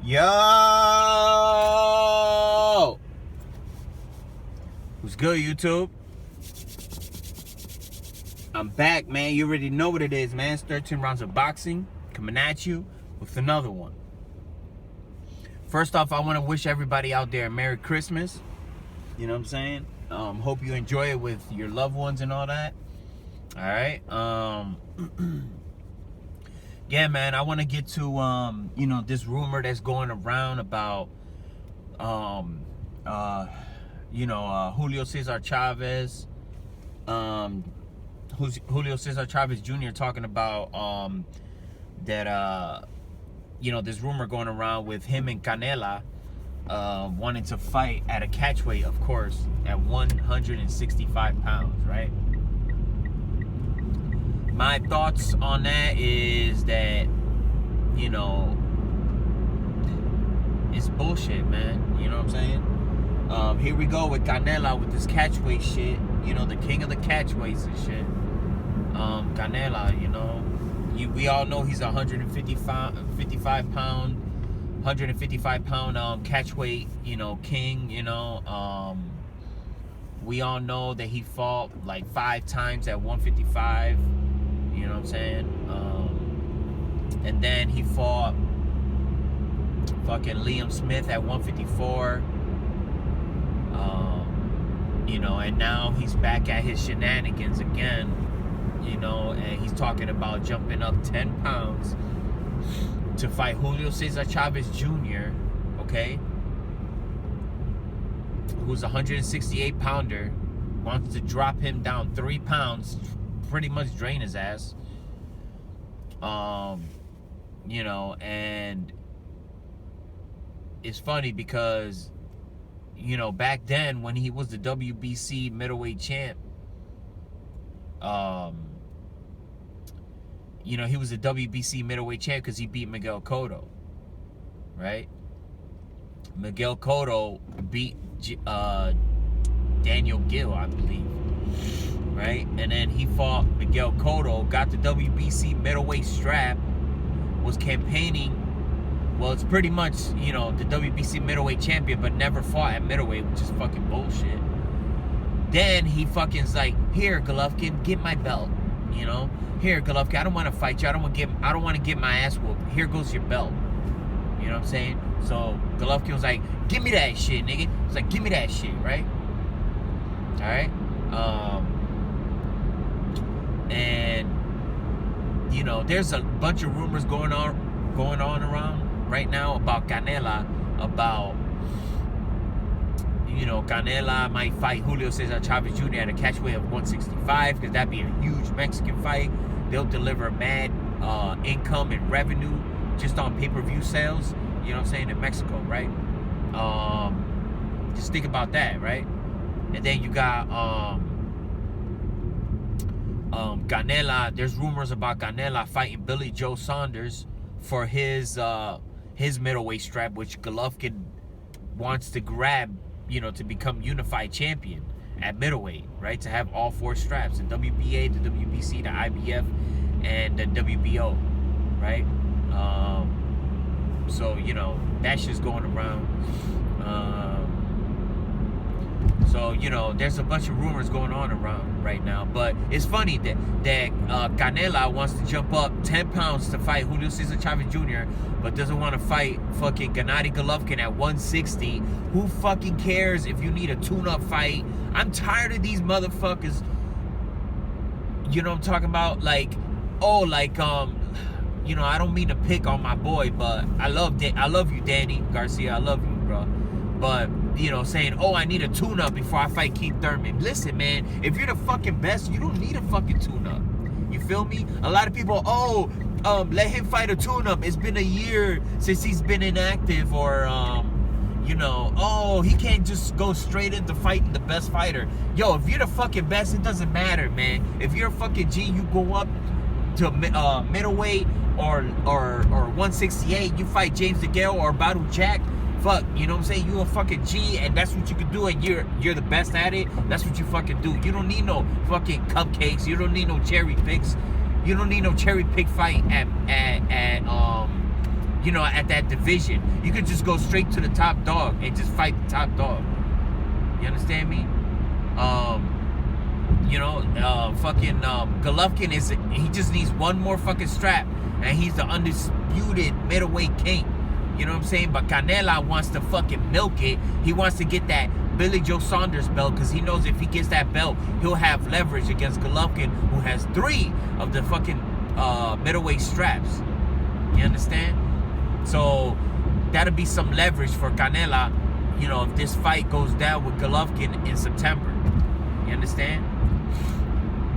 Yo! What's good, YouTube? I'm back, man. You already know what it is, man. It's 13 rounds of boxing coming at you with another one. First off, I want to wish everybody out there a Merry Christmas. You know what I'm saying? Hope you enjoy it with your loved ones and all that. All right. Yeah, man, I want to get to, this rumor that's going around about, Julio Cesar Chavez, Julio Cesar Chavez Jr. talking about, that, this rumor going around with him and Canelo, wanting to fight at a catchweight, of course, at 165 pounds, right? My thoughts on that is that, it's bullshit, man. You know what I'm saying? Here we go with Canelo with this catchweight shit. The king of the catchweights and shit. Canelo, we all know he's a 155 pound catchweight, king. We all know that he fought like 5 times at 155. You know what I'm saying? And then he fought fucking Liam Smith at 154. And now he's back at his shenanigans again. And he's talking about jumping up 10 pounds to fight Julio Cesar Chavez Jr., okay? Who's a 168 pounder, wants to drop him down 3 pounds, pretty much drain his ass. And it's funny because, back then when he was the WBC middleweight champ, he was a WBC middleweight champ because he beat Miguel Cotto, right? Miguel Cotto beat Daniel Gill, I believe, right? And then he fought Miguel Cotto, got the WBC middleweight strap, was campaigning. Well, it's pretty much, the WBC middleweight champion, but never fought at middleweight, which is fucking bullshit. Then he fucking's like, here, Golovkin, get my belt. Here, Golovkin, I don't want to fight you. I don't want to get my ass whooped. Here goes your belt. You know what I'm saying? So Golovkin was like, give me that shit, nigga. He's like, give me that shit, right? All right. And there's a bunch of rumors going on around right now about Canelo, about Canelo might fight Julio Cesar Chavez Jr. at a catchweight of 165 because that'd be a huge Mexican fight. They'll deliver mad income and revenue just on pay-per-view sales. You know what I'm saying? In Mexico, right? Just think about that, right? And then you got Canelo. There's rumors about Canelo fighting Billy Joe Saunders for his middleweight strap, which Golovkin wants to grab, to become unified champion at middleweight, right? To have all 4 straps, the WBA, the WBC, the IBF, and the WBO, right? So, that's just going around. There's a bunch of rumors going on around right now. But it's funny that Canelo wants to jump up 10 pounds to fight Julio Cesar Chavez Jr., but doesn't want to fight fucking Gennady Golovkin at 160. Who fucking cares if you need a tune-up fight? I'm tired of these motherfuckers. You know what I'm talking about? I don't mean to pick on my boy, but I love you, Danny Garcia. I love you, bro. But, saying, oh, I need a tune-up before I fight Keith Thurman. Listen, man, if you're the fucking best, you don't need a fucking tune-up. You feel me? A lot of people, let him fight a tune-up. It's been a year since he's been inactive, or, he can't just go straight into fighting the best fighter. Yo, if you're the fucking best, it doesn't matter, man. If you're a fucking G, you go up to middleweight or 168, you fight James DeGale or Badu Jack. Fuck, you know what I'm saying? You a fucking G, and that's what you can do, and you're the best at it. That's what you fucking do. You don't need no fucking cupcakes. You don't need no cherry picks. You don't need no cherry pick fight at you know, at that division. You could just go straight to the top dog and just fight the top dog. You understand me? Golovkin he just needs one more fucking strap, and he's the undisputed middleweight king. You know what I'm saying? But Canelo wants to fucking milk it. He wants to get that Billy Joe Saunders belt, because he knows if he gets that belt, he'll have leverage against Golovkin, who has 3 of the fucking middleweight straps. You understand? So that'll be some leverage for Canelo, you know, if this fight goes down with Golovkin in September. You understand?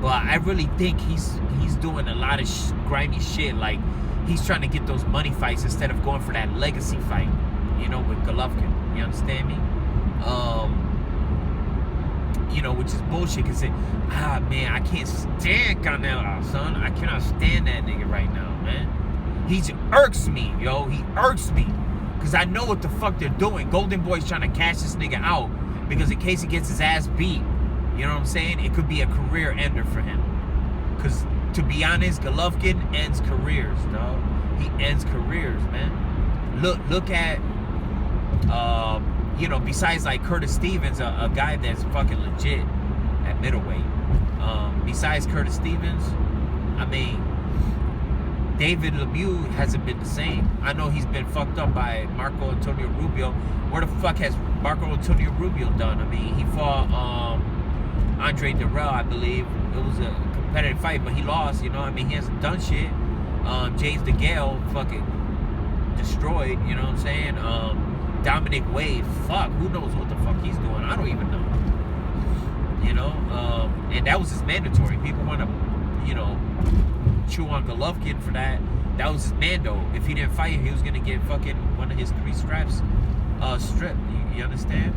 But I really think he's doing a lot of grimy shit. Like, he's trying to get those money fights instead of going for that legacy fight, you know, with Golovkin. You understand me? You know, which is bullshit, because man, I can't stand Canelo, son. I cannot stand that nigga right now, man. He irks me, yo. He irks me, because I know what the fuck they're doing. Golden Boy's trying to cash this nigga out, because in case he gets his ass beat, you know what I'm saying, it could be a career ender for him. Because, to be honest, Golovkin ends careers, dog. He ends careers, man. Look at, you know, besides like Curtis Stevens, a guy that's fucking legit at middleweight. Besides Curtis Stevens, I mean, David Lemieux hasn't been the same. I know he's been fucked up by Marco Antonio Rubio. Where the fuck has Marco Antonio Rubio done? I mean, he fought Andre Durrell, I believe. It was a competitive fight, but he lost, you know. I mean, he hasn't done shit. James DeGale fucking destroyed, you know what I'm saying? Dominic Wade, fuck, who knows what the fuck he's doing? I don't even know. You know? And that was his mandatory. People want to, you know, chew on Golovkin for that. That was his mando. If he didn't fight, he was going to get fucking one of his 3 straps stripped. You understand?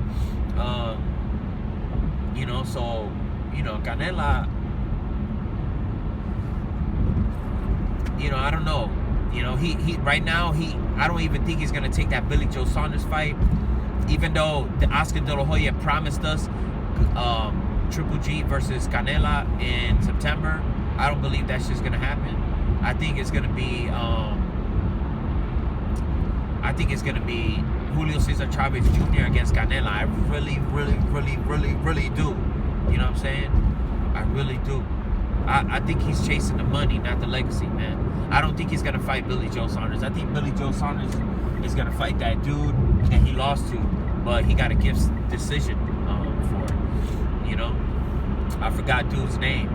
You know, so, you know, Canelo, you know, I don't know. You know, he right now, I don't even think he's going to take that Billy Joe Saunders fight. Even though the Oscar De La Hoya promised us Triple G versus Canelo in September, I don't believe that's just going to happen. I think it's going to be, Julio Cesar Chavez Jr. against Canelo. I really, really, really, really, really do. You know what I'm saying? I really do. I think he's chasing the money, not the legacy, man. I don't think he's going to fight Billy Joe Saunders. I think Billy Joe Saunders is going to fight that dude that he lost to, but he got a gift decision for it. You know? I forgot dude's name.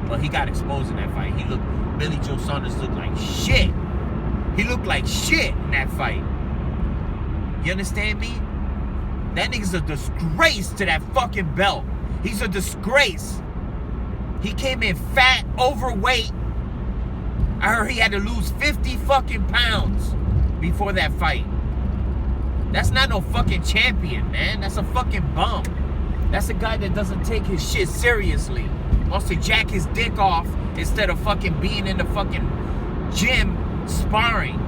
But he got exposed in that fight. Billy Joe Saunders looked like shit. He looked like shit in that fight. You understand me? That nigga's a disgrace to that fucking belt. He's a disgrace. He came in fat, overweight. I heard he had to lose 50 fucking pounds before that fight. That's not no fucking champion, man. That's a fucking bum. That's a guy that doesn't take his shit seriously. Wants to jack his dick off instead of fucking being in the fucking gym sparring.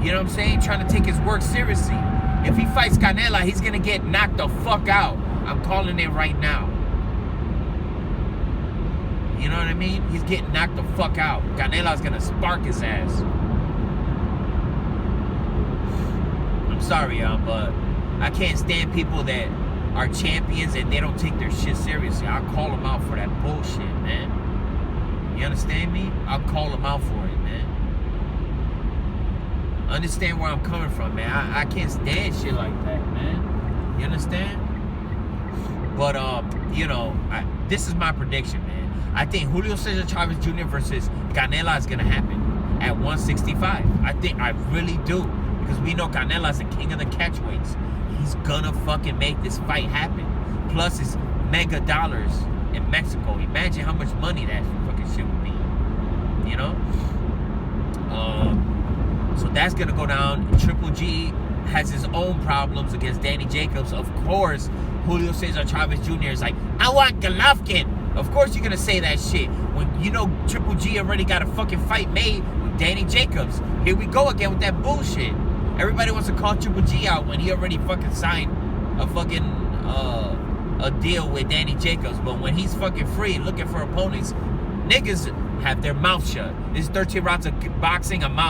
You know what I'm saying? Trying to take his work seriously. If he fights Canelo, he's going to get knocked the fuck out. I'm calling it right now. You know what I mean? He's getting knocked the fuck out. Canelo's going to spark his ass. I'm sorry, y'all, but I can't stand people that are champions and they don't take their shit seriously. I'll call them out for that bullshit, man. You understand me? I'll call them out for it, man. Understand where I'm coming from, man. I can't stand shit like that, man. You understand? But, you know, this is my prediction, man. I think Julio Cesar Chavez Jr. versus Canelo is going to happen at 165. I really do. Because we know Canelo's the king of the catchweights. He's going to fucking make this fight happen. Plus, it's mega dollars in Mexico. Imagine how much money that fucking shit would be. You know? So that's going to go down. Triple G has his own problems against Danny Jacobs. Of course, Julio Cesar Chavez Jr. is like, I want Golovkin. Of course you're going to say that shit. When you know Triple G already got a fucking fight made with Danny Jacobs. Here we go again with that bullshit. Everybody wants to call Triple G out when he already fucking signed a fucking a deal with Danny Jacobs. But when he's fucking free looking for opponents, niggas have their mouth shut. This is 13 rounds of boxing, a mouth.